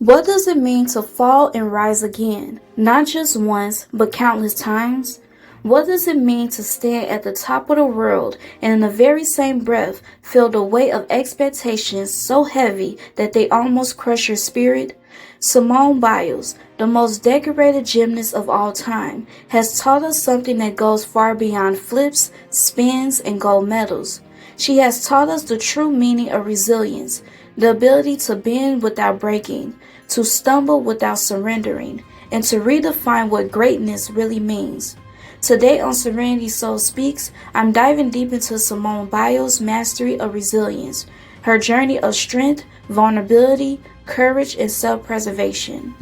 What does it mean to fall and rise again? Not just once, but countless times? What does it mean to stand at the top of the world and in the very same breath feel the weight of expectations so heavy that they almost crush your spirit? Simone Biles, the most decorated gymnast of all time, has taught us something that goes far beyond flips, spins, and gold medals. She has taught us the true meaning of resilience, the ability to bend without breaking, to stumble without surrendering, and to redefine what greatness really means. Today on Serenity Soul Speaks, I'm diving deep into Simone Biles' mastery of resilience, her journey of strength, vulnerability, courage, and self-preservation.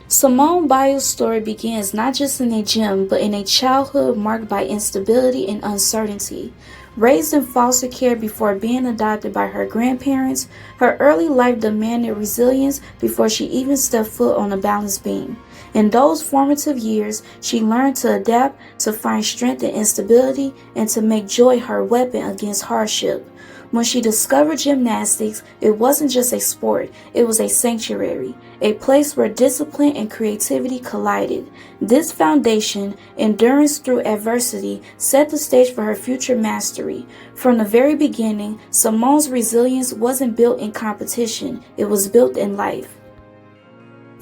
Simone Biles' story begins not just in a gym, but in a childhood marked by instability and uncertainty. Raised in foster care before being adopted by her grandparents, her early life demanded resilience before she even stepped foot on a balance beam. In those formative years, she learned to adapt, to find strength in instability, and to make joy her weapon against hardship. When she discovered gymnastics, it wasn't just a sport, it was a sanctuary, a place where discipline and creativity collided. This foundation, endurance through adversity, set the stage for her future mastery. From the very beginning, Simone's resilience wasn't built in competition, it was built in life.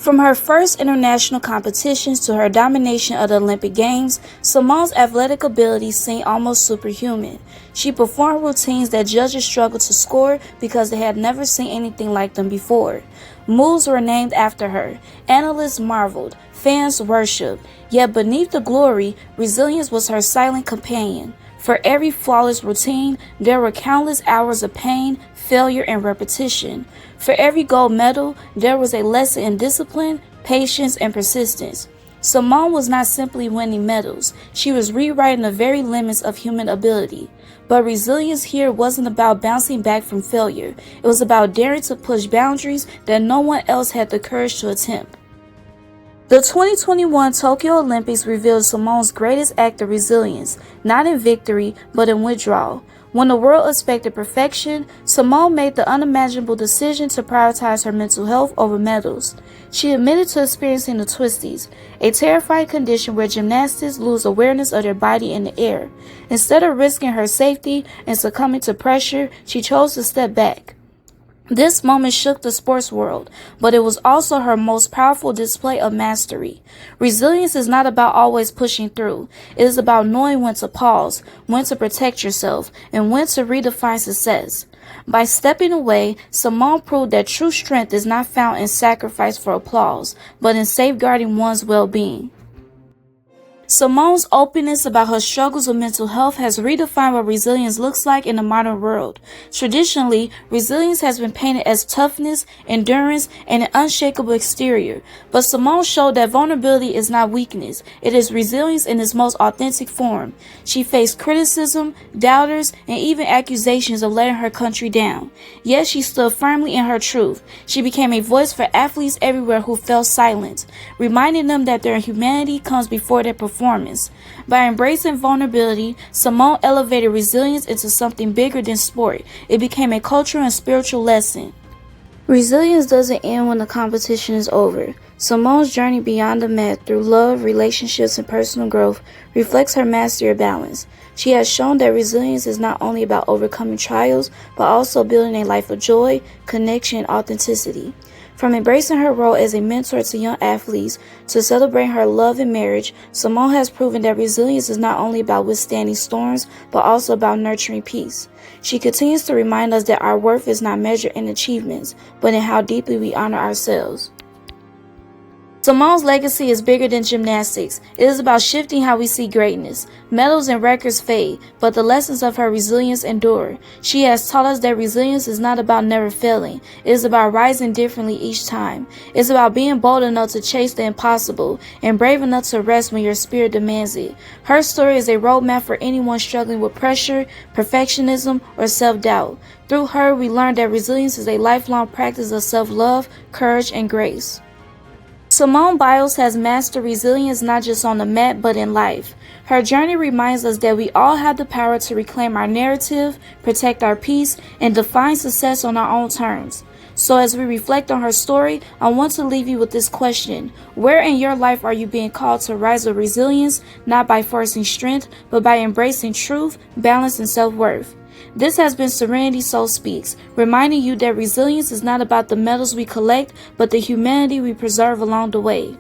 From her first international competitions to her domination of the Olympic Games, Simone's athletic abilities seemed almost superhuman. She performed routines that judges struggled to score because they had never seen anything like them before. Moves were named after her. Analysts marveled. Fans worshipped. Yet beneath the glory, resilience was her silent companion. For every flawless routine, there were countless hours of pain, failure, and repetition. For every gold medal, there was a lesson in discipline, patience, and persistence. Simone was not simply winning medals, she was rewriting the very limits of human ability. But resilience here wasn't about bouncing back from failure. It was about daring to push boundaries that no one else had the courage to attempt. The 2021 Tokyo Olympics revealed Simone's greatest act of resilience, not in victory, but in withdrawal. When the world expected perfection, Simone made the unimaginable decision to prioritize her mental health over medals. She admitted to experiencing the twisties, a terrifying condition where gymnasts lose awareness of their body in the air. Instead of risking her safety and succumbing to pressure, she chose to step back. This moment shook the sports world, but it was also her most powerful display of mastery. Resilience is not about always pushing through. It is about knowing when to pause, when to protect yourself, and when to redefine success. By stepping away, Simone proved that true strength is not found in sacrifice for applause, but in safeguarding one's well-being. Simone's openness about her struggles with mental health has redefined what resilience looks like in the modern world. Traditionally, resilience has been painted as toughness, endurance, and an unshakable exterior. But Simone showed that vulnerability is not weakness, it is resilience in its most authentic form. She faced criticism, doubters, and even accusations of letting her country down. Yet she stood firmly in her truth. She became a voice for athletes everywhere who felt silent, reminding them that their humanity comes before their performance. By embracing vulnerability, Simone elevated resilience into something bigger than sport. It became a cultural and spiritual lesson. Resilience doesn't end when the competition is over. Simone's journey beyond the mat through love, relationships, and personal growth reflects her mastery of balance. She has shown that resilience is not only about overcoming trials, but also building a life of joy, connection, and authenticity. From embracing her role as a mentor to young athletes to celebrating her love and marriage, Simone has proven that resilience is not only about withstanding storms, but also about nurturing peace. She continues to remind us that our worth is not measured in achievements, but in how deeply we honor ourselves. Simone's legacy is bigger than gymnastics. It is about shifting how we see greatness. Medals and records fade, but the lessons of her resilience endure. She has taught us that resilience is not about never failing. It is about rising differently each time. It's about being bold enough to chase the impossible and brave enough to rest when your spirit demands it. Her story is a roadmap for anyone struggling with pressure, perfectionism, or self-doubt. Through her, we learn that resilience is a lifelong practice of self-love, courage, and grace. Simone Biles has mastered resilience not just on the mat but in life. Her journey reminds us that we all have the power to reclaim our narrative, protect our peace, and define success on our own terms. So as we reflect on her story, I want to leave you with this question. Where in your life are you being called to rise with resilience, not by forcing strength, but by embracing truth, balance, and self-worth? This has been Serenity Soul Speaks, reminding you that resilience is not about the medals we collect, but the humanity we preserve along the way.